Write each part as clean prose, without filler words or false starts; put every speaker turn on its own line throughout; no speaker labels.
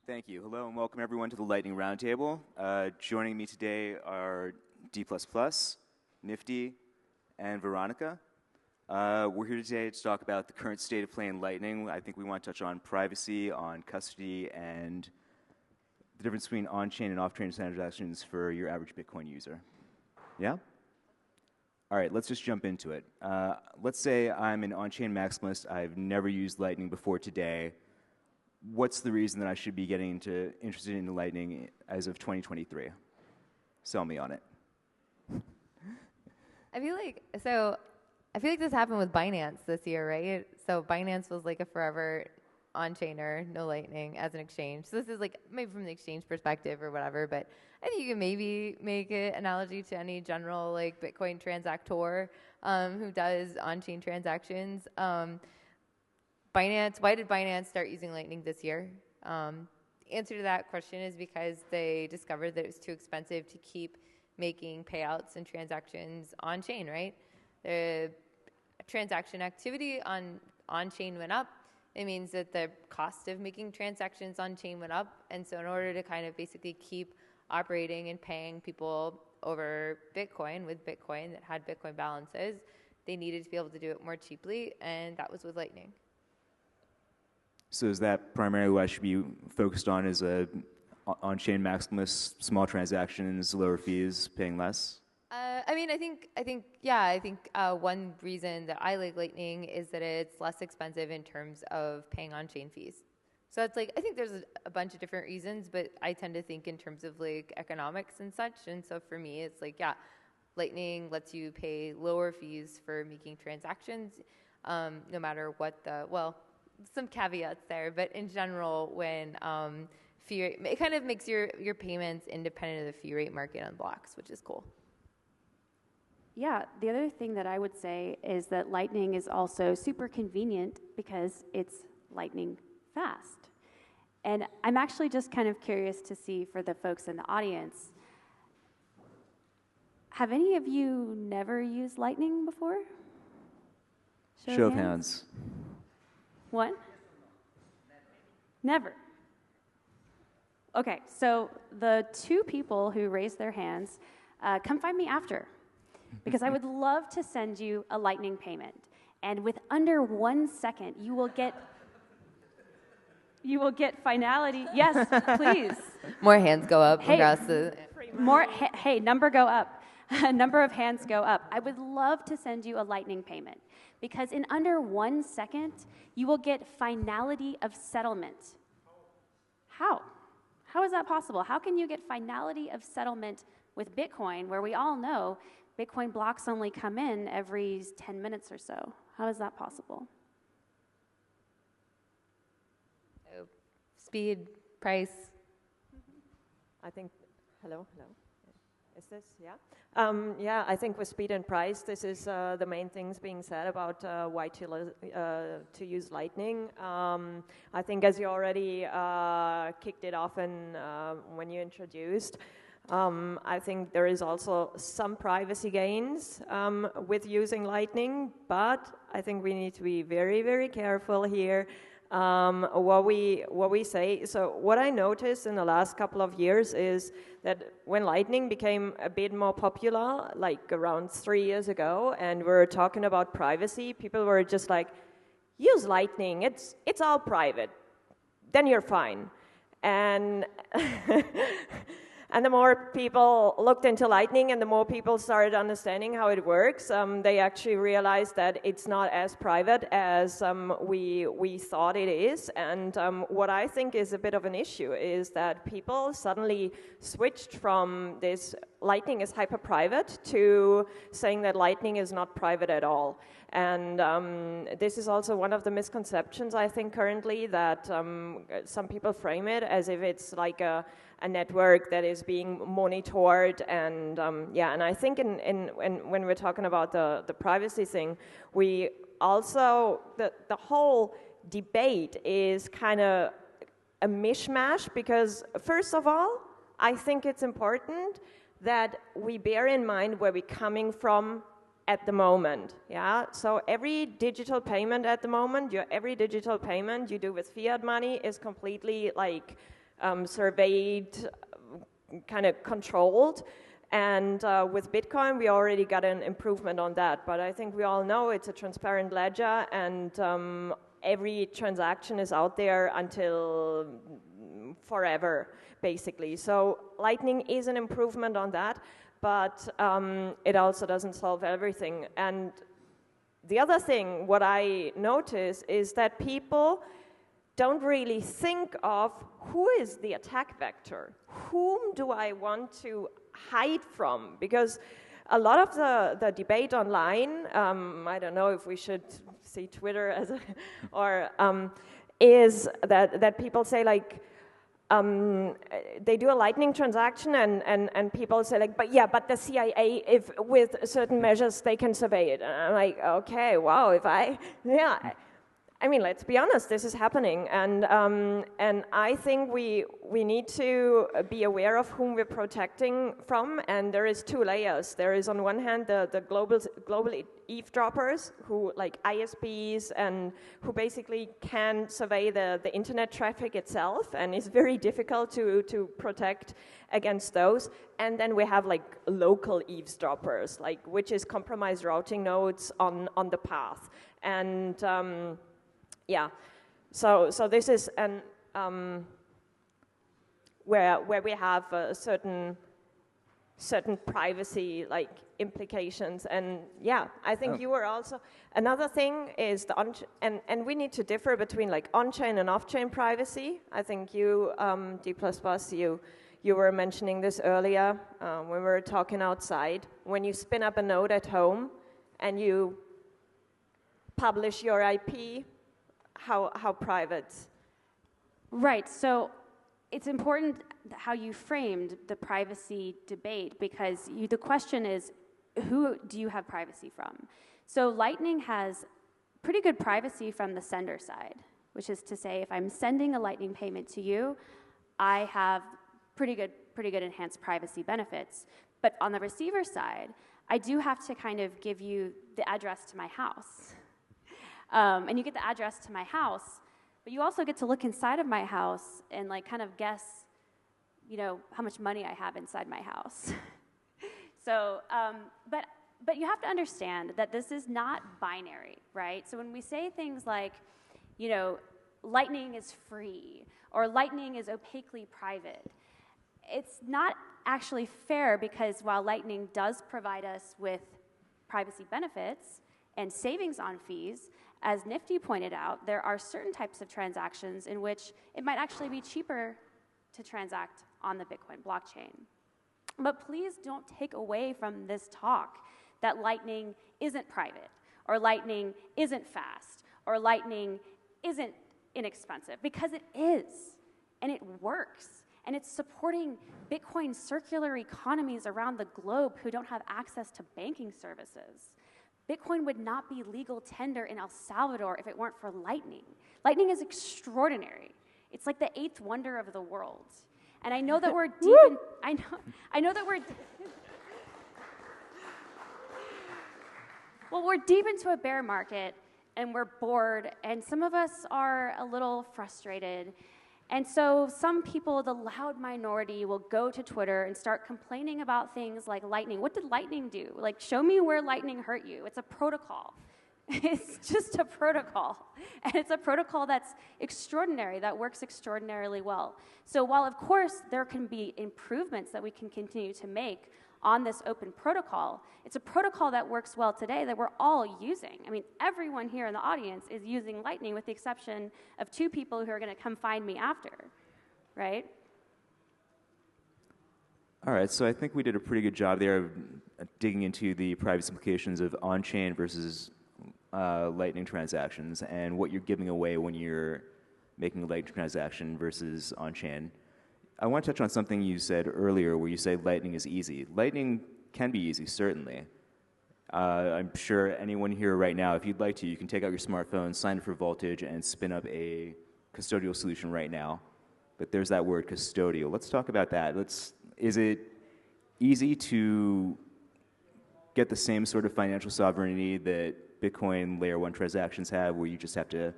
Thank you. Hello and welcome everyone to the Lightning Roundtable. Joining me today are D++, Nifty, and Veronika. We're here today to talk about the current state of play in Lightning. I think we want to touch on privacy, on custody, and the difference between on-chain and off-chain transactions for your average Bitcoin user. Yeah? All right, let's just jump into it. Let's say I'm an on-chain maximalist. I've never used Lightning before today. What's the reason that I should be getting interested in Lightning as of 2023? Sell me on it.
I feel like this happened with Binance this year, right? So Binance was like a forever on-chainer, no Lightning as an exchange. So this is like maybe from the exchange perspective or whatever, but I think you can maybe make an analogy to any general like Bitcoin transactor who does on-chain transactions. Why did Binance start using Lightning this year? Answer to that question is because they discovered that it was too expensive to keep making payouts and transactions on-chain, right? The transaction activity on-chain went up. It means that the cost of making transactions on-chain went up. And so in order to kind of basically keep operating and paying people over Bitcoin with Bitcoin that had Bitcoin balances, they needed to be able to do it more cheaply, and that was with Lightning.
So is that primarily what I should be focused on, is a on-chain maximalist, small transactions, lower fees, paying less?
I think one reason that I like Lightning is that it's less expensive in terms of paying on-chain fees. So it's like, I think there's a bunch of different reasons, but I tend to think in terms of like economics and such. And so for me, it's like, yeah, Lightning lets you pay lower fees for making transactions, no matter what some caveats there, but in general, when fee rate, it kind of makes your payments independent of the fee rate market on blocks, which is cool.
Yeah, the other thing that I would say is that Lightning is also super convenient because it's lightning fast. And I'm actually just kind of curious to see for the folks in the audience, have any of you never used Lightning before?
Show of hands.
What? Never. Okay, so the two people who raised their hands, come find me after, because I would love to send you a Lightning payment. And with under 1 second, you will get finality. Yes, please.
More hands go up across the...
Number go up. Number of hands go up. I would love to send you a Lightning payment, because in under 1 second, you will get finality of settlement. How? How is that possible? How can you get finality of settlement with Bitcoin, where we all know Bitcoin blocks only come in every 10 minutes or so? How is that possible?
Speed, price.
I think, hello. Is this, yeah? I think with speed and price, this is the main things being said about why to use Lightning. I think as you already kicked it off when you introduced, I think there is also some privacy gains with using Lightning, but I think we need to be very, very careful here what we say. So what I noticed in the last couple of years is that when Lightning became a bit more popular, like around 3 years ago, and we're talking about privacy, people were just like, use Lightning, it's all private, then you're fine. And and the more people looked into Lightning and the more people started understanding how it works, they actually realized that it's not as private as we thought it is. And what I think is a bit of an issue is that people suddenly switched from this Lightning is hyper-private to saying that Lightning is not private at all. And this is also one of the misconceptions, I think, currently, that some people frame it as if it's like a network that is being monitored, and and I think when we're talking about the privacy thing, we also, the whole debate is kind of a mishmash, because first of all, I think it's important that we bear in mind where we're coming from at the moment, yeah? So every digital payment at the moment, every digital payment you do with fiat money is completely like surveyed, kind of controlled. And with Bitcoin, we already got an improvement on that. But I think we all know it's a transparent ledger, and every transaction is out there until forever, basically. So Lightning is an improvement on that, but it also doesn't solve everything. And the other thing, what I notice, is that people don't really think of who is the attack vector. Whom do I want to hide from? Because a lot of the debate online, I don't know if we should see Twitter as a, or is that people say like, they do a Lightning transaction and people say like, but the CIA, if with certain measures they can survey it. And I'm like, okay, wow, I mean, let's be honest, this is happening, and I think we need to be aware of whom we're protecting from, and there is two layers. There is on one hand the global eavesdroppers, who like ISPs, and who basically can survey the internet traffic itself, and it's very difficult to protect against those. And then we have like local eavesdroppers, like which is compromised routing nodes on the path, and yeah, so this is an where we have certain privacy like implications, and yeah, I think you were also another thing is the and we need to differ between like on-chain and off-chain privacy. I think you D++, you were mentioning this earlier when we were talking outside. When you spin up a node at home and you publish your IP. How private?
Right, so it's important how you framed the privacy debate, because the question is, who do you have privacy from? So Lightning has pretty good privacy from the sender side, which is to say, if I'm sending a Lightning payment to you, I have pretty good enhanced privacy benefits. But on the receiver side, I do have to kind of give you the address to my house. And you get the address to my house, but you also get to look inside of my house and like kind of guess, you know, how much money I have inside my house. So, but you have to understand that this is not binary, right? So when we say things like, you know, Lightning is free or Lightning is opaquely private, it's not actually fair, because while Lightning does provide us with privacy benefits and savings on fees, as Nifty pointed out, there are certain types of transactions in which it might actually be cheaper to transact on the Bitcoin blockchain. But please don't take away from this talk that Lightning isn't private, or Lightning isn't fast, or Lightning isn't inexpensive, because it is, and it works, and it's supporting Bitcoin circular economies around the globe who don't have access to banking services. Bitcoin would not be legal tender in El Salvador if it weren't for Lightning. Lightning is extraordinary. It's like the eighth wonder of the world. And I know that we're deep in, I know that we're, well, we're deep into a bear market, and we're bored, and some of us are a little frustrated. And so some people, the loud minority, will go to Twitter and start complaining about things like Lightning. What did Lightning do? Like, show me where Lightning hurt you. It's a protocol. It's just a protocol. And it's a protocol that's extraordinary, that works extraordinarily well. So while, of course, there can be improvements that we can continue to make on this open protocol, it's a protocol that works well today that we're all using. I mean, everyone here in the audience is using Lightning, with the exception of 2 people who are going to come find me after, right?
All right, so I think we did a pretty good job there of digging into the privacy implications of on-chain versus Lightning transactions, and what you're giving away when you're making a Lightning transaction versus on-chain. I want to touch on something you said earlier where you say Lightning is easy. Lightning can be easy, certainly. I'm sure anyone here right now, if you'd like to, you can take out your smartphone, sign up for Voltage, and spin up a custodial solution right now. But there's that word, custodial. Let's talk about that. Is it easy to get the same sort of financial sovereignty that Bitcoin Layer 1 transactions have, where you just have to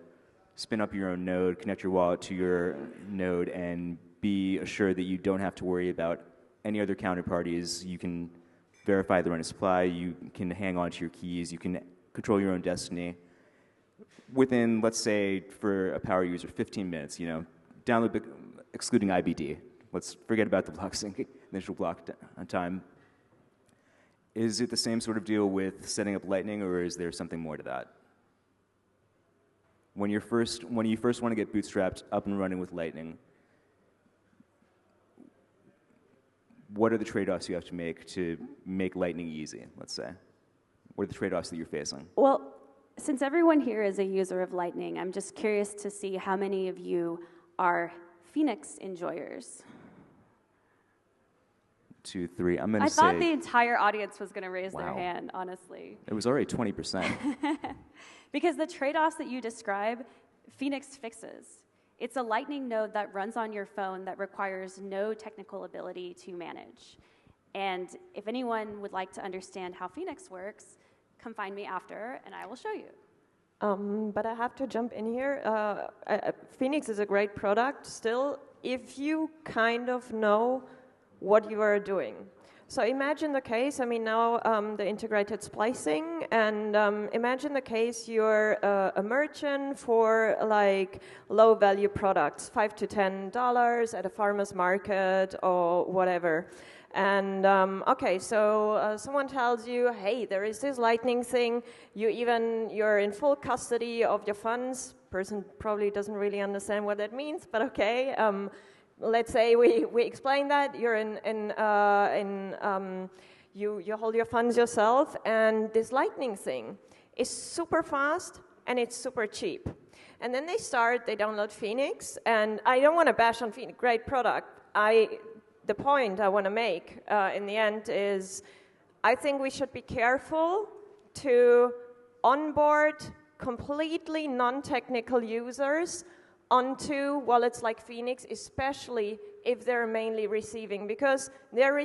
spin up your own node, connect your wallet to your node, and be assured that you don't have to worry about any other counterparties. You can verify the run of supply, you can hang on to your keys, you can control your own destiny. Within, let's say, for a power user, 15 minutes, download, excluding IBD. Let's forget about the block sync, initial block time. Is it the same sort of deal with setting up Lightning, or is there something more to that? When you first want to get bootstrapped up and running with Lightning, what are the trade-offs you have to make Lightning easy, let's say? What are the trade-offs that you're facing?
Well, since everyone here is a user of Lightning, I'm just curious to see how many of you are Phoenix enjoyers.
2, 3. I'm going to say...
I thought the entire audience was going to raise their
Wow.
hand, honestly.
It was already 20%.
Because the trade-offs that you describe, Phoenix fixes. It's a Lightning node that runs on your phone that requires no technical ability to manage. And if anyone would like to understand how Phoenix works, come find me after, and I will show you.
But I have to jump in here. Phoenix is a great product still, if you kind of know what you are doing. So imagine the case, now the integrated splicing, and imagine the case you're a merchant for like low value products, $5 to $10 at a farmer's market or whatever. And so someone tells you, hey, there is this Lightning thing, you're in full custody of your funds. Person probably doesn't really understand what that means, but okay. Let's say we explain that you're you hold your funds yourself, and this Lightning thing is super fast and it's super cheap. And then they download Phoenix, and I don't want to bash on Phoenix, great product. The point I want to make in the end is I think we should be careful to onboard completely non-technical users onto wallets like Phoenix, especially if they're mainly receiving. Because they're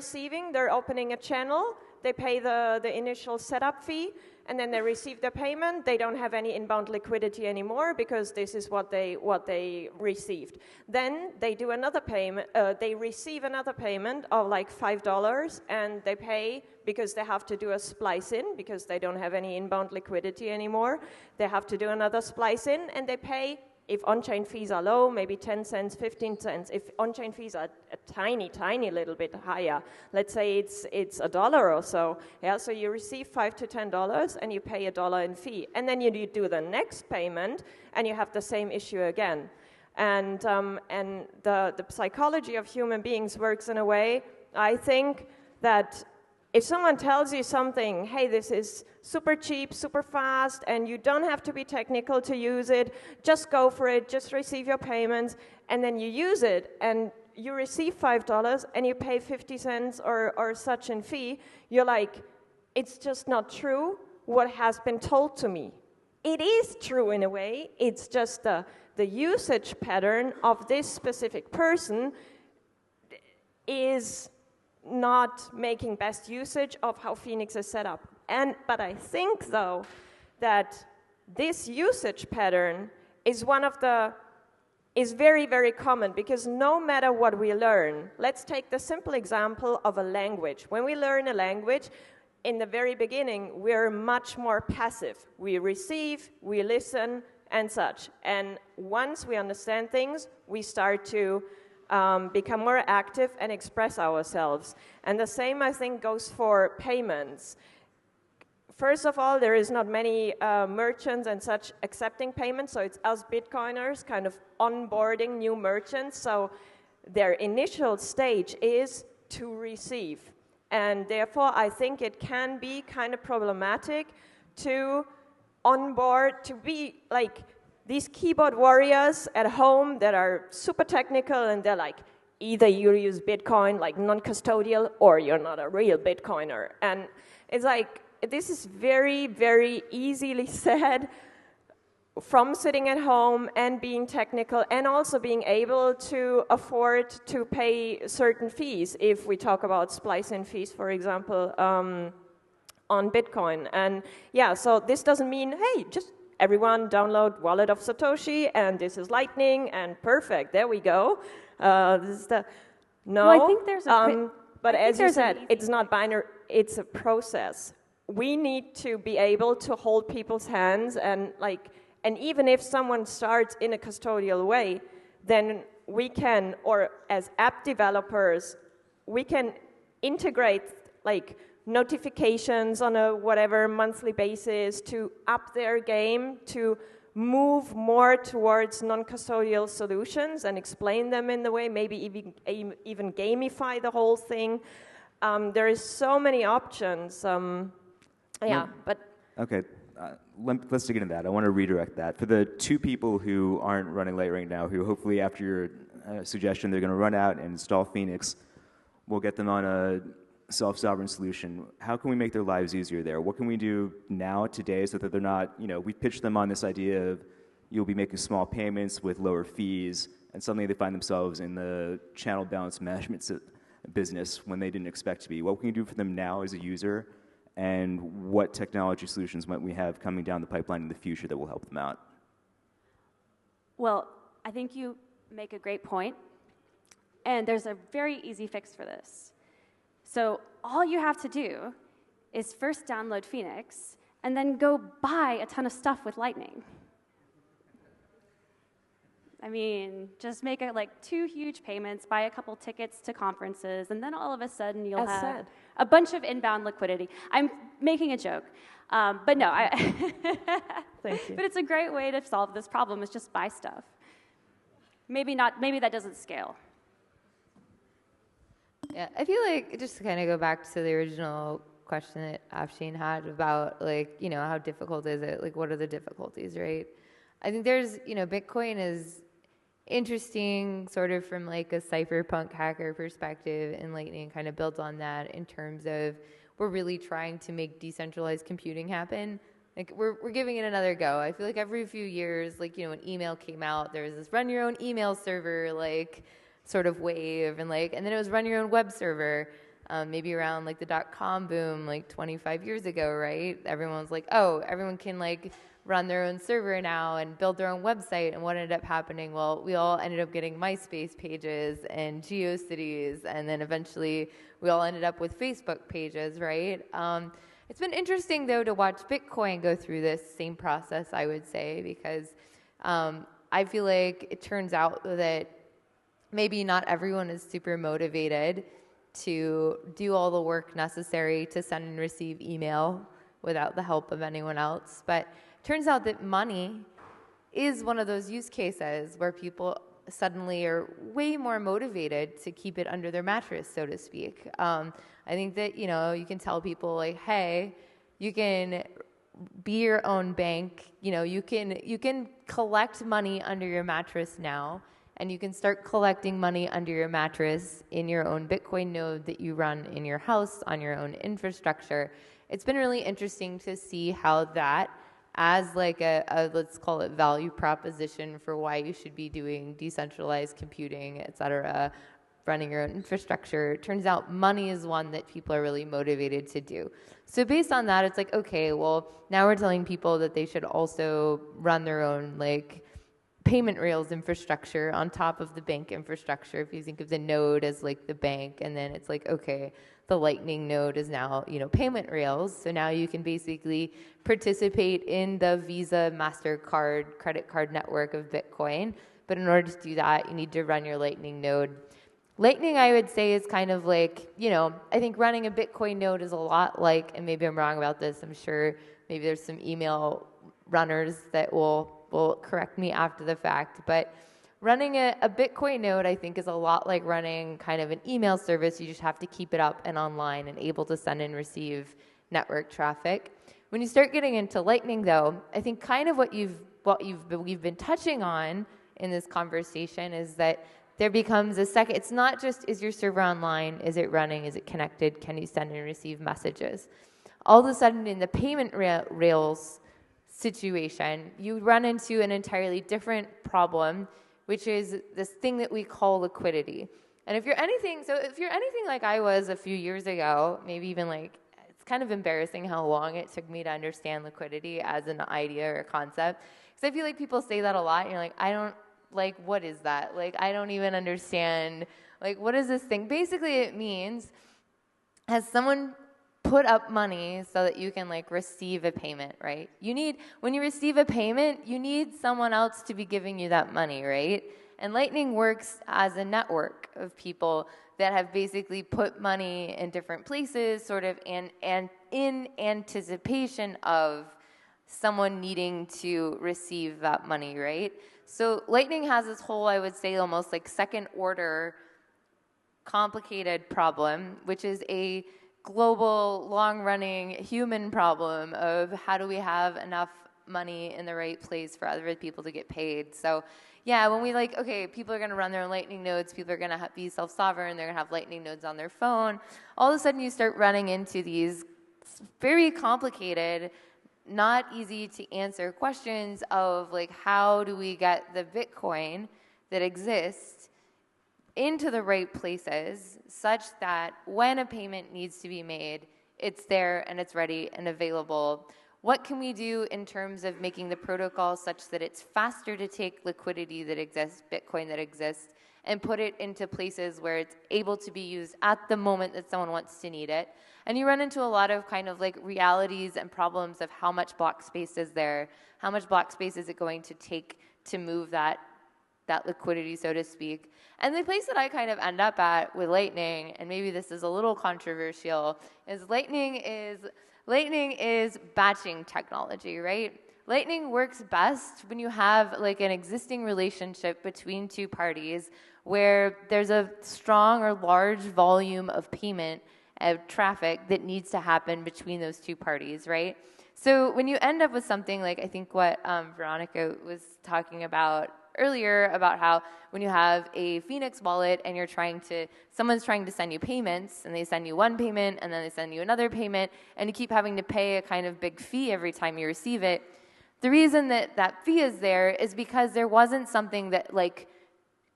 opening a channel, they pay the initial setup fee, and then they receive their payment. They don't have any inbound liquidity anymore because this is what they received. Then they do another payment. They receive another payment of like $5, and they pay because they have to do a splice in because they don't have any inbound liquidity anymore. They have to do another splice in, and they pay. If on-chain fees are low, maybe 10 cents, 15 cents. If on-chain fees are a tiny, tiny little bit higher, let's say it's $1 or so, so you receive $5 to $10 and you pay $1 in fee. And then you do the next payment and you have the same issue again. And the psychology of human beings works in a way, I think, that if someone tells you something, hey, this is super cheap, super fast, and you don't have to be technical to use it, just go for it, just receive your payments, and then you use it, and you receive $5, and you pay 50 cents or such in fee, you're like, it's just not true what has been told to me. It is true in a way, it's just the usage pattern of this specific person is not making best usage of how Phoenix is set up. But I think, though, that this usage pattern is is very, very common, because no matter what we learn, let's take the simple example of a language. When we learn a language, in the very beginning, we're much more passive. We receive, we listen, and such. And once we understand things, we start to become more active and express ourselves. And the same, I think, goes for payments. First of all, there is not many merchants and such accepting payments, so it's us Bitcoiners kind of onboarding new merchants. So their initial stage is to receive. And therefore, I think it can be kind of problematic to onboard, to be like these keyboard warriors at home that are super technical, and they're like, either you use Bitcoin like non-custodial or you're not a real Bitcoiner. And it's like, this is very, very easily said from sitting at home and being technical, and also being able to afford to pay certain fees, if we talk about splice-in fees, for example, on Bitcoin. And yeah, so this doesn't mean, hey, just everyone download Wallet of Satoshi, and this is Lightning, and perfect, there we go. This is the no.
Well, I think there's a
but
I think
as you
there's an
said,
easy
it's not binary. It's a process. We need to be able to hold people's hands and even if someone starts in a custodial way, then we can, or as app developers, we can integrate like notifications on a whatever monthly basis to up their game, to move more towards non-custodial solutions and explain them in the way, maybe even gamify the whole thing. There is so many options. But
okay. Let's dig into that. I want to redirect that. For the two people who aren't running Lightning now, who hopefully after your suggestion they're going to run out and install Phoenix, we'll get them on a self-sovereign solution. How can we make their lives easier there? What can we do now, today, so that they're not, we pitched them on this idea of you'll be making small payments with lower fees, and suddenly they find themselves in the channel balance management business when they didn't expect to be. What can we do for them now as a user? And what technology solutions might we have coming down the pipeline in the future that will help them out?
Well, I think you make a great point, and there's a very easy fix for this. So all you have to do is first download Phoenix, and then go buy a ton of stuff with Lightning. I mean, just make like 2 huge payments, buy a couple tickets to conferences, and then all of a sudden you'll have a bunch of inbound liquidity. I'm making a joke, but no,
Thank you.
But it's a great way to solve this problem, is just buy stuff. Maybe that doesn't scale.
Yeah, I feel like, just to kind of go back to the original question that Afshin had about, how difficult is it? Like, what are the difficulties, right? I think there's, Bitcoin is interesting sort of from like a cypherpunk hacker perspective, and Lightning kind of built on that in terms of we're really trying to make decentralized computing happen. Like we're giving it another go. I feel like every few years, when email came out, there was this run your own email server, sort of wave, and then it was run your own web server, maybe around the .com boom 25 years ago, right? Everyone was like, oh, everyone can run their own server now and build their own website. And what ended up happening? Well, we all ended up getting MySpace pages and GeoCities, and then eventually we all ended up with Facebook pages, right? It's been interesting, though, to watch Bitcoin go through this same process, I would say, because I feel like it turns out that maybe not everyone is super motivated to do all the work necessary to send and receive email without the help of anyone else. But turns out that money is one of those use cases where people suddenly are way more motivated to keep it under their mattress, so to speak. I think that, you can tell people hey, you can be your own bank. You can collect money under your mattress now, and you can start collecting money under your mattress in your own Bitcoin node that you run in your house on your own infrastructure. It's been really interesting to see how that, as a let's call it value proposition for why you should be doing decentralized computing, et cetera, running your own infrastructure, it turns out money is one that people are really motivated to do. So based on that, it's okay, well, now we're telling people that they should also run their own payment rails infrastructure on top of the bank infrastructure. If you think of the node as the bank, and then it's okay, the Lightning node is now, payment rails. So now you can basically participate in the Visa, MasterCard, credit card network of Bitcoin. But in order to do that, you need to run your Lightning node. Lightning, I would say, is kind of I think running a Bitcoin node is a lot and maybe I'm wrong about this, I'm sure maybe there's some email runners that will correct me after the fact, but running a Bitcoin node, I think, is a lot like running kind of an email service. You just have to keep it up and online and able to send and receive network traffic. When you start getting into Lightning, though, I think kind of what we've been touching on in this conversation is that there becomes a second. It's not just, is your server online? Is it running? Is it connected? Can you send and receive messages? All of a sudden, in the payment rails situation, you run into an entirely different problem, which is this thing that we call liquidity. And if you're anything like I was a few years ago, maybe even it's kind of embarrassing how long it took me to understand liquidity as an idea or a concept. Because I feel like people say that a lot, and you're like, what is that? Like, I don't even understand. Like, what is this thing? Basically, it means, has someone put up money so that you can like receive a payment, right? When you receive a payment, you need someone else to be giving you that money, right? And Lightning works as a network of people that have basically put money in different places, sort of in anticipation of someone needing to receive that money, right? So Lightning has this whole, I would say, almost like second order complicated problem, which is a global, long-running human problem of how do we have enough money in the right place for other people to get paid. So yeah, when we like, okay, people are going to run their own Lightning nodes, people are going to be self-sovereign, they're going to have Lightning nodes on their phone, all of a sudden you start running into these very complicated, not easy to answer questions of like, how do we get the Bitcoin that exists into the right places such that when a payment needs to be made, it's there and it's ready and available. What can we do in terms of making the protocol such that it's faster to take liquidity that exists, Bitcoin that exists, and put it into places where it's able to be used at the moment that someone wants to need it? And you run into a lot of kind of like realities and problems of how much block space is there, how much block space is it going to take to move that liquidity, so to speak. And the place that I kind of end up at with Lightning, and maybe this is a little controversial, is Lightning is batching technology, right? Lightning works best when you have like an existing relationship between two parties where there's a strong or large volume of payment of traffic that needs to happen between those two parties, right? So when you end up with something like, I think what Veronika was talking about earlier, about how when you have a Phoenix wallet and someone's trying to send you payments, and they send you one payment and then they send you another payment, and you keep having to pay a kind of big fee every time you receive it. The reason that fee is there is because there wasn't something that like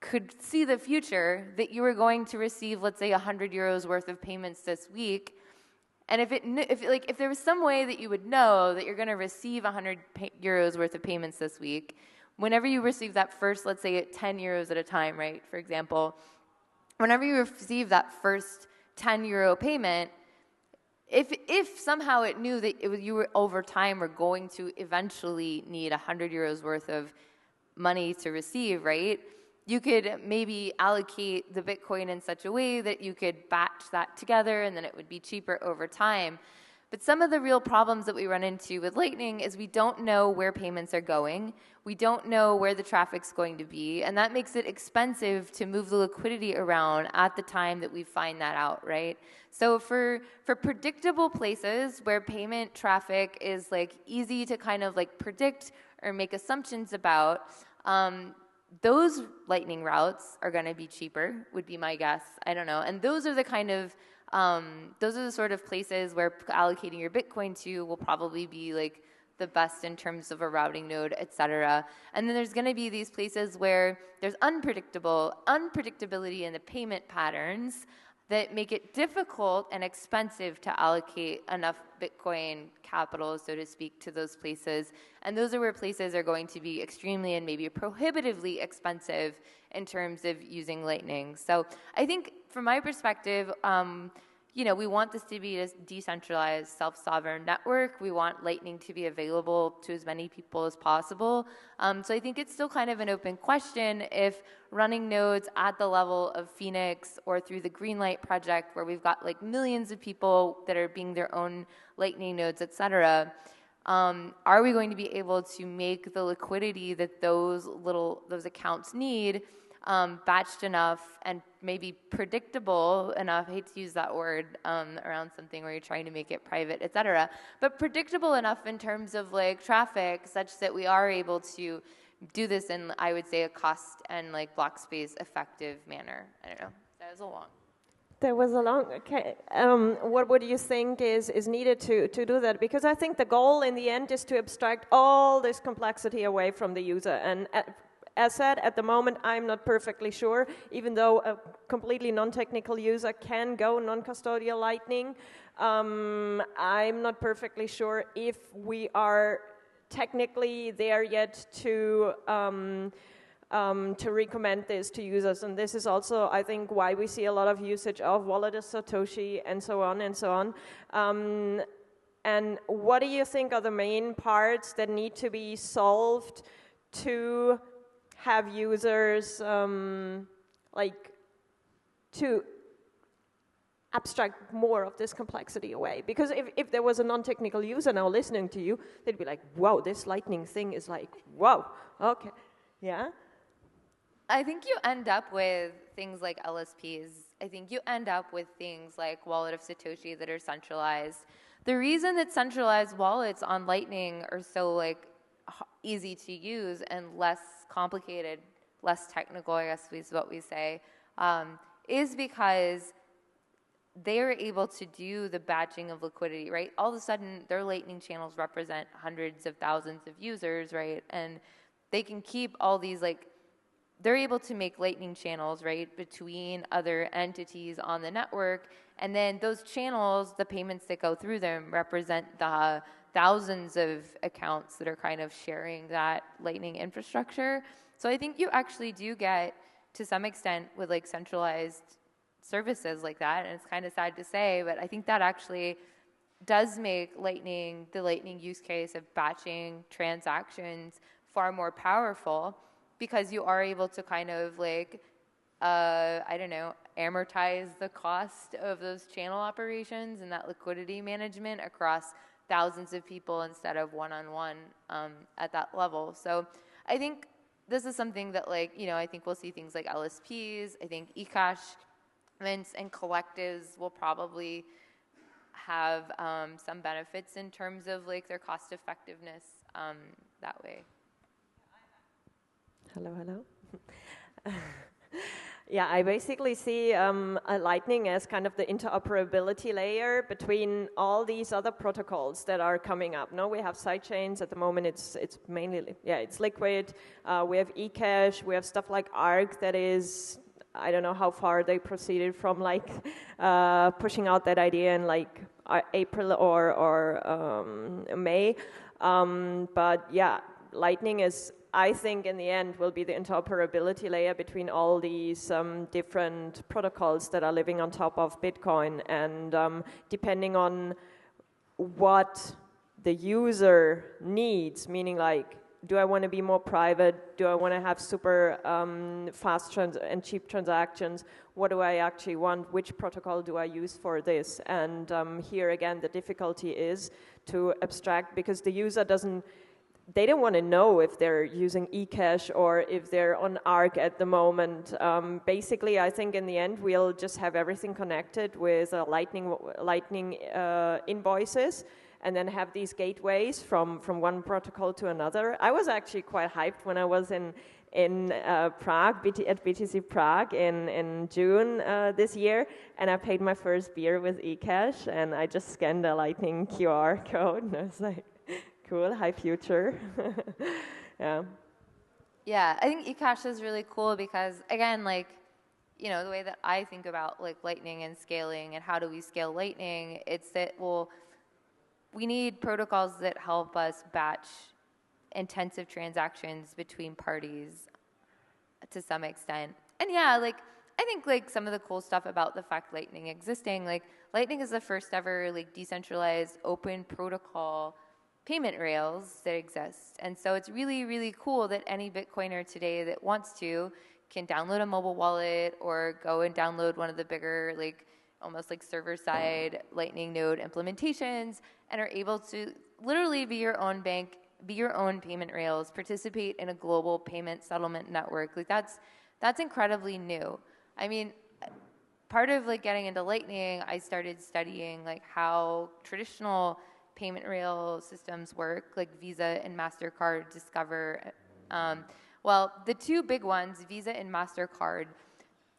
could see the future that you were going to receive, let's say 100 euros worth of payments this week. And if there was some way that you would know that you're going to receive 100 euros worth of payments this week, whenever you receive that first, let's say 10 euros at a time, right, for example, whenever you receive that first 10 euro payment, if somehow it knew that you were over time were going to eventually need 100 euros worth of money to receive, right, you could maybe allocate the Bitcoin in such a way that you could batch that together and then it would be cheaper over time. But some of the real problems that we run into with Lightning is we don't know where payments are going. We don't know where the traffic's going to be. And that makes it expensive to move the liquidity around at the time that we find that out, right? So for predictable places where payment traffic is like easy to kind of like predict or make assumptions about, those Lightning routes are going to be cheaper, would be my guess. I don't know. And those are the kind of those are the sort of places where allocating your Bitcoin to will probably be like the best in terms of a routing node, et cetera. And then there's going to be these places where there's unpredictability in the payment patterns that make it difficult and expensive to allocate enough Bitcoin capital, so to speak, to those places. And those are where places are going to be extremely and maybe prohibitively expensive in terms of using Lightning. So I think from my perspective, we want this to be a decentralized, self-sovereign network. We want Lightning to be available to as many people as possible. So I think it's still kind of an open question if running nodes at the level of Phoenix or through the Greenlight project, where we've got like millions of people that are being their own Lightning nodes, et cetera, are we going to be able to make the liquidity that those accounts need batched enough and maybe predictable enough, I hate to use that word around something where you're trying to make it private, et cetera, but predictable enough in terms of like traffic such that we are able to do this in, I would say, a cost and like block space effective manner. I don't know. That was a long.
There was a long, okay. What would you think is needed to do that? Because I think the goal in the end is to abstract all this complexity away from the user. And as said, at the moment, I'm not perfectly sure, even though a completely non-technical user can go non-custodial Lightning. I'm not perfectly sure if we are technically there yet to to recommend this to users. And this is also, I think, why we see a lot of usage of Wallet as Satoshi and so on and so on. And what do you think are the main parts that need to be solved to have users to abstract more of this complexity away? Because if there was a non-technical user now listening to you, they'd be like, wow, this Lightning thing is like, wow, okay, yeah?
I think you end up with things like LSPs. I think you end up with things like Wallet of Satoshi that are centralized. The reason that centralized wallets on Lightning are so like easy to use and less complicated, less technical, I guess is what we say, is because they are able to do the batching of liquidity, right? All of a sudden, their Lightning channels represent hundreds of thousands of users, right? And they can keep all these, like, they're able to make Lightning channels, right, between other entities on the network. And then those channels, the payments that go through them, represent the thousands of accounts that are kind of sharing that Lightning infrastructure. So I think you actually do get, to some extent, with like centralized services like that, and it's kind of sad to say, but I think that actually does make Lightning, the Lightning use case of batching transactions, far more powerful, because you are able to kind of like, I don't know, amortize the cost of those channel operations and that liquidity management across thousands of people instead of one-on-one at that level. So I think this is something that, like, you know, I think we'll see things like LSPs. I think eCash and collectives will probably have some benefits in terms of like their cost effectiveness that way.
Hello, hello. Yeah, I basically see Lightning as kind of the interoperability layer between all these other protocols that are coming up. No, we have sidechains at the moment. It's mainly, yeah, it's Liquid. We have eCash. We have stuff like Arc that is, I don't know how far they proceeded from like pushing out that idea in like April or May. But yeah, Lightning is, I think in the end, will be the interoperability layer between all these different protocols that are living on top of Bitcoin. And depending on what the user needs, meaning like, do I want to be more private? Do I want to have super fast and cheap transactions? What do I actually want? Which protocol do I use for this? And here again, the difficulty is to abstract, because the user doesn't, they don't want to know if they're using eCash or if they're on Arc at the moment. Basically, I think in the end, we'll just have everything connected with Lightning invoices, and then have these gateways from one protocol to another. I was actually quite hyped when I was in Prague, at BTC Prague in June this year, and I paid my first beer with eCash, and I just scanned a Lightning QR code, and I was like, cool, high future. Yeah.
Yeah, I think eCash is really cool because, again, like, you know, the way that I think about like Lightning and scaling and how do we scale Lightning, it's that, well, we need protocols that help us batch intensive transactions between parties to some extent. And yeah, like, I think like some of the cool stuff about the fact Lightning existing, like Lightning is the first ever like decentralized open protocol payment rails that exist. And so it's really, really cool that any Bitcoiner today that wants to can download a mobile wallet or go and download one of the bigger, like almost like server-side Lightning node implementations and are able to literally be your own bank, be your own payment rails, participate in a global payment settlement network. Like that's incredibly new. I mean, part of like getting into Lightning, I started studying like how traditional payment rail systems work, like Visa and MasterCard Discover. Well, the two big ones, Visa and MasterCard,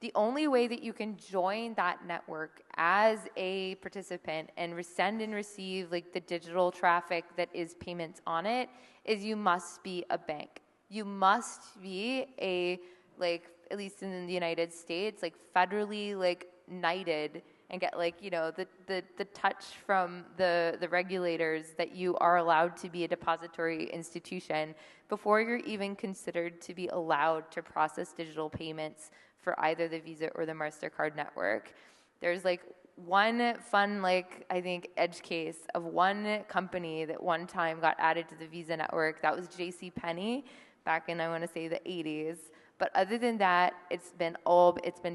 the only way that you can join that network as a participant and send and receive like the digital traffic that is payments on it is you must be a bank. You must be a, like, at least in the United States, like federally like knighted and get like, you know, the touch from the regulators that you are allowed to be a depository institution before you're even considered to be allowed to process digital payments for either the Visa or the MasterCard network. There's like one fun, like, I think, edge case of one company that one time got added to the Visa network. That was JCPenney back in, I want to say, the 80s. But other than that, it's been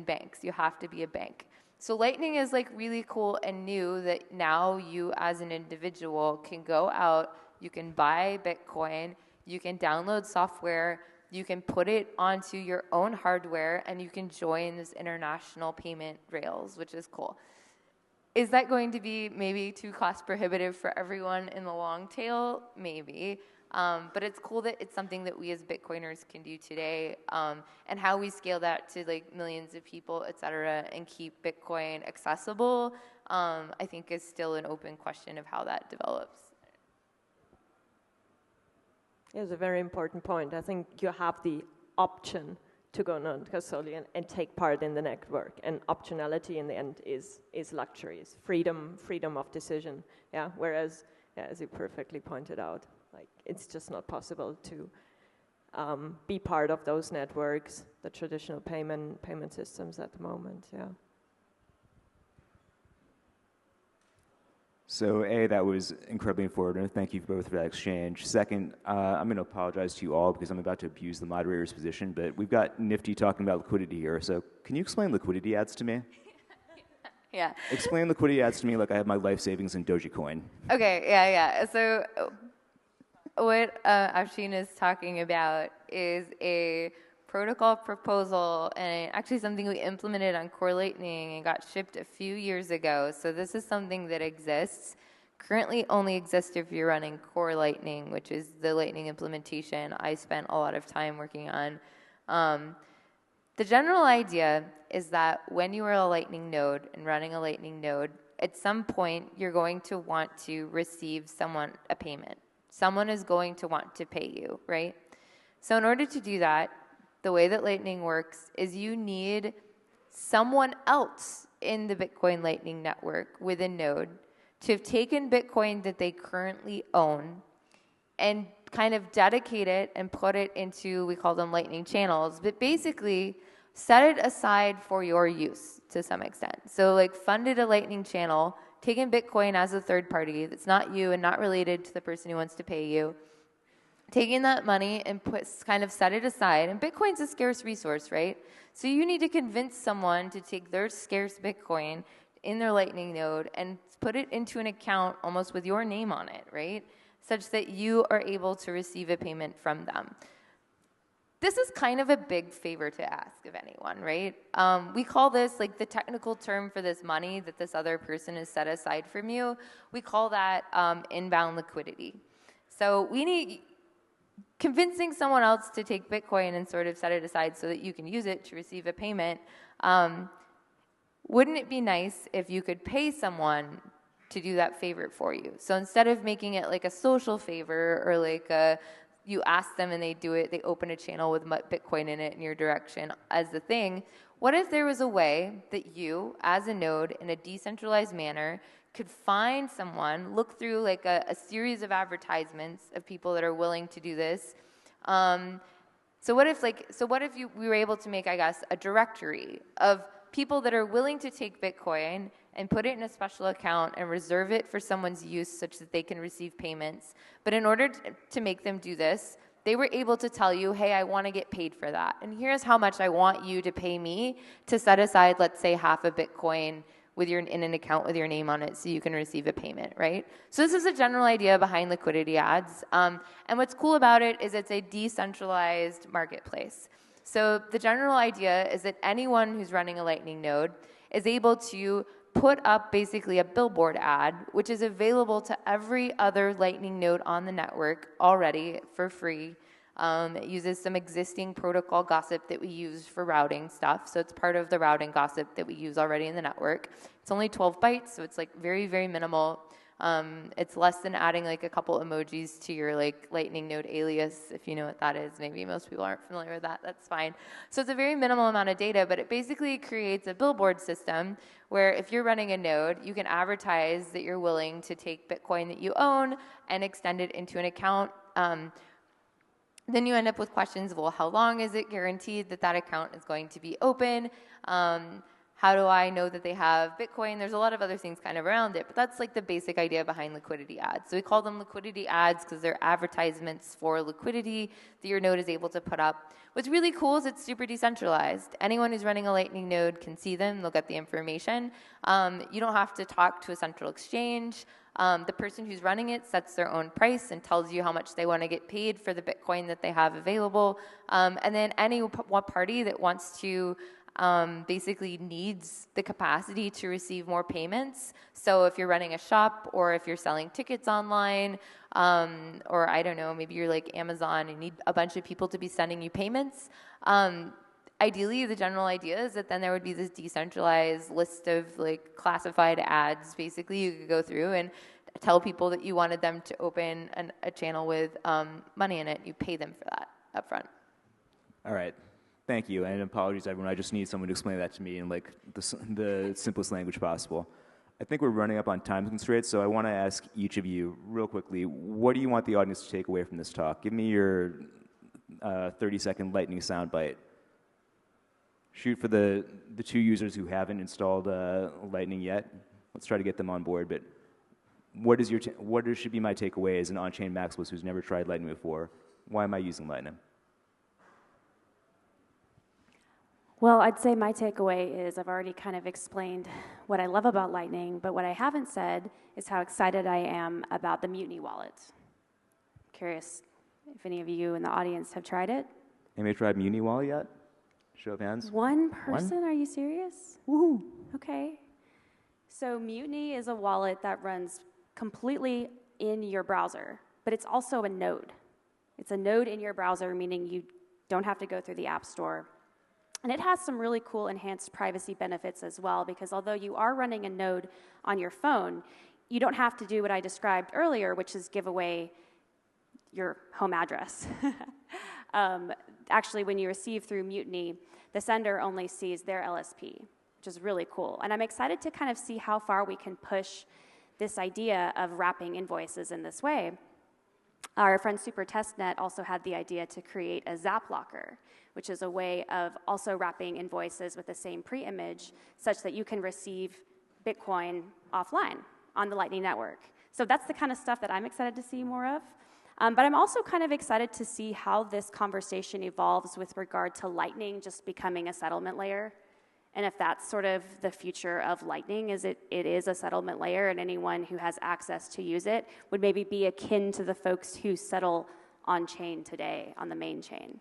banks. You have to be a bank. So Lightning is like really cool and new that now you as an individual can go out, you can buy Bitcoin, you can download software, you can put it onto your own hardware, and you can join this international payment rails, which is cool. Is that going to be maybe too cost prohibitive for everyone in the long tail? Maybe. But it's cool that it's something that we as Bitcoiners can do today, and how we scale that to like millions of people, et cetera, and keep Bitcoin accessible, I think is still an open question of how that develops.
It's a very important point. I think you have the option to go non-custodian and take part in the network, and optionality in the end is luxury, is freedom of decision. Yeah. Whereas, as you perfectly pointed out, like it's just not possible to be part of those networks, the traditional payment systems at the moment. Yeah.
So A, that was incredibly informative. Thank you both for that exchange. Second, I'm going to apologize to you all because I'm about to abuse the moderator's position, but we've got Nifty talking about liquidity here. So can you explain liquidity ads to me?
Yeah.
Explain liquidity ads to me like I have my life savings in Dogecoin.
Okay, yeah. So what Afshin is talking about is a protocol proposal, and actually something we implemented on Core Lightning and got shipped a few years ago. So this is something that exists. Currently only exists if you're running Core Lightning, which is the Lightning implementation I spent a lot of time working on. The general idea is that when you are a Lightning node and running a Lightning node, at some point you're going to want to receive someone a payment. Someone is going to want to pay you, right? So in order to do that, the way that Lightning works is you need someone else in the Bitcoin Lightning network with a node to have taken Bitcoin that they currently own and kind of dedicate it and put it into, we call them Lightning channels, but basically set it aside for your use to some extent. So like funded a Lightning channel, taken Bitcoin as a third party that's not you and not related to the person who wants to pay you, taking that money and kind of set it aside. And Bitcoin's a scarce resource, right? So you need to convince someone to take their scarce Bitcoin in their Lightning node and put it into an account almost with your name on it, right? Such that you are able to receive a payment from them. This is kind of a big favor to ask of anyone, right? We call this, like the technical term for this money that this other person has set aside from you, we call that inbound liquidity. So we need convincing someone else to take Bitcoin and sort of set it aside so that you can use it to receive a payment. Wouldn't it be nice if you could pay someone to do that favor for you? So instead of making it like a social favor or like you ask them and they do it, they open a channel with Bitcoin in it in your direction as the thing, what if there was a way that you, as a node, in a decentralized manner, could find someone, look through like a series of advertisements of people that are willing to do this. So what if we were able to make, I guess, a directory of people that are willing to take Bitcoin and put it in a special account and reserve it for someone's use such that they can receive payments. But in order to make them do this, they were able to tell you, hey, I want to get paid for that. And here's how much I want you to pay me to set aside, let's say, half a Bitcoin in an account with your name on it so you can receive a payment, right? So this is a general idea behind liquidity ads. And what's cool about it is it's a decentralized marketplace. So the general idea is that anyone who's running a Lightning node is able to put up basically a billboard ad, which is available to every other Lightning node on the network already for free. It uses some existing protocol gossip that we use for routing stuff. So it's part of the routing gossip that we use already in the network. It's only 12 bytes, so it's like very, very minimal. It's less than adding like a couple emojis to your like Lightning node alias, if you know what that is. Maybe most people aren't familiar with that. That's fine. So it's a very minimal amount of data, but it basically creates a billboard system where if you're running a node, you can advertise that you're willing to take Bitcoin that you own and extend it into an account. Then you end up with questions of, well, how long is it guaranteed that that account is going to be open? How do I know that they have Bitcoin? There's a lot of other things kind of around it, but that's like the basic idea behind liquidity ads. So we call them liquidity ads because they're advertisements for liquidity that your node is able to put up. What's really cool is it's super decentralized. Anyone who's running a Lightning node can see them. They'll get the information. You don't have to talk to a central exchange. The person who's running it sets their own price and tells you how much they want to get paid for the Bitcoin that they have available. And then any one party that wants to basically needs the capacity to receive more payments. So if you're running a shop or if you're selling tickets online, or I don't know, maybe you're like Amazon and need a bunch of people to be sending you payments. Ideally, the general idea is that then there would be this decentralized list of like classified ads. Basically, you could go through and tell people that you wanted them to open a channel with money in it. You pay them for that up front.
All right. Thank you, and apologies, everyone. I just need someone to explain that to me in like the simplest language possible. I think we're running up on time constraints, so I want to ask each of you real quickly, what do you want the audience to take away from this talk? Give me your 30-second lightning soundbite. Shoot for the 2 users who haven't installed Lightning yet. Let's try to get them on board, but what should be my takeaway as an on-chain maximalist who's never tried Lightning before? Why am I using Lightning?
Well, I'd say my takeaway is I've already kind of explained what I love about Lightning, but what I haven't said is how excited I am about the Niftynei wallet. Curious if any of you in the audience have tried it.
Anybody tried Niftynei wallet yet? Show of hands.
One person? Are you serious?
Woohoo!
Okay. So Niftynei is a wallet that runs completely in your browser, but it's also a node. It's a node in your browser, meaning you don't have to go through the App Store. And it has some really cool enhanced privacy benefits as well, because although you are running a node on your phone, you don't have to do what I described earlier, which is give away your home address. Actually, when you receive through Niftynei, the sender only sees their LSP, which is really cool. And I'm excited to kind of see how far we can push this idea of wrapping invoices in this way. Our friend Super Testnet also had the idea to create a Zap Locker, which is a way of also wrapping invoices with the same pre-image such that you can receive Bitcoin offline on the Lightning Network. So that's the kind of stuff that I'm excited to see more of. But I'm also kind of excited to see how this conversation evolves with regard to Lightning just becoming a settlement layer. And if that's sort of the future of Lightning, is it is a settlement layer, and anyone who has access to use it would maybe be akin to the folks who settle on-chain today, on the main chain.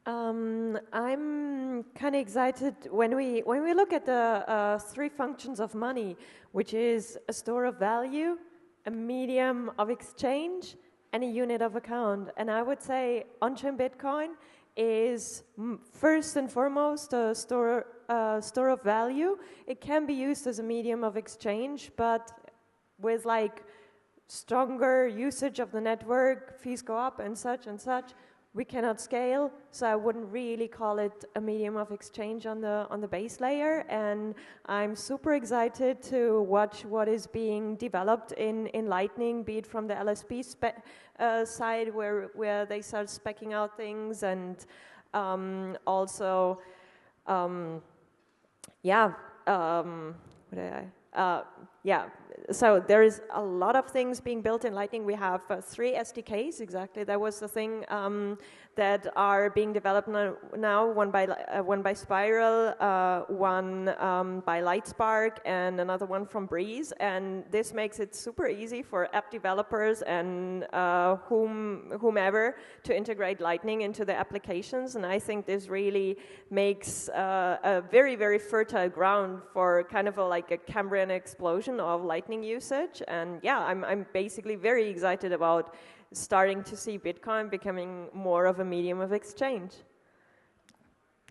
I'm kind of excited when we look at the 3 functions of money, which is a store of value, a medium of exchange, and a unit of account. And I would say on-chain Bitcoin is first and foremost a store of value. It can be used as a medium of exchange, but with like stronger usage of the network, fees go up and such, we cannot scale, so I wouldn't really call it a medium of exchange on the base layer. And I'm super excited to watch what is being developed in Lightning, be it from the LSP side where they start speccing out things, and also, so there is a lot of things being built in Lightning. We have 3 SDKs, exactly. That was the thing that are being developed now. One by Spiral, one by Lightspark, and another one from Breeze. And this makes it super easy for app developers and whomever to integrate Lightning into their applications. And I think this really makes a very, very fertile ground for kind of like a Cambrian explosion of Lightning usage. And yeah, I'm basically very excited about starting to see Bitcoin becoming more of a medium of exchange.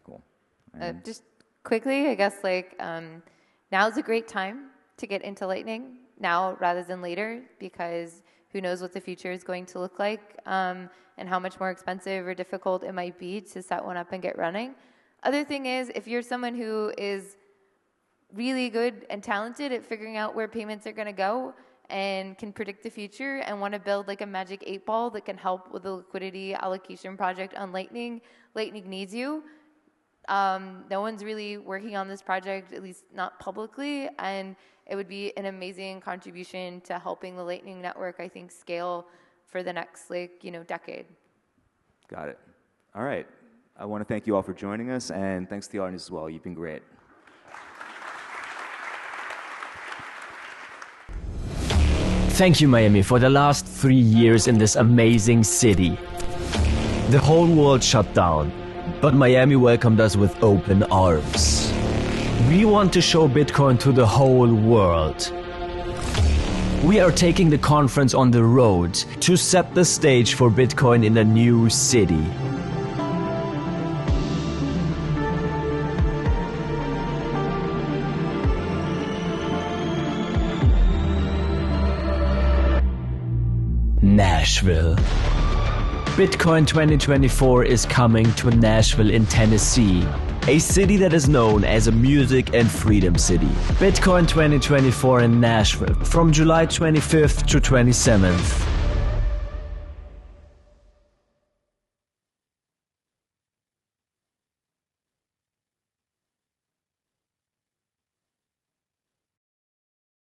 Cool.
Just quickly, I guess now's a great time to get into Lightning now rather than later, because who knows what the future is going to look like, and how much more expensive or difficult it might be to set one up and get running. Other thing is, if you're someone who is really good and talented at figuring out where payments are going to go and can predict the future and want to build like a magic 8-ball that can help with the liquidity allocation project on Lightning, Lightning needs you. No one's really working on this project, at least not publicly, and it would be an amazing contribution to helping the Lightning network, I think, scale for the next decade.
Got it. All right. I want to thank you all for joining us, and thanks to the audience as well. You've been great.
Thank you, Miami, for the last 3 years in this amazing city. The whole world shut down, but Miami welcomed us with open arms. We want to show Bitcoin to the whole world. We are taking the conference on the road to set the stage for Bitcoin in a new city. Nashville. Bitcoin 2024 is coming to Nashville in Tennessee, a city that is known as a music and freedom city. Bitcoin 2024 in Nashville from July 25th to 27th.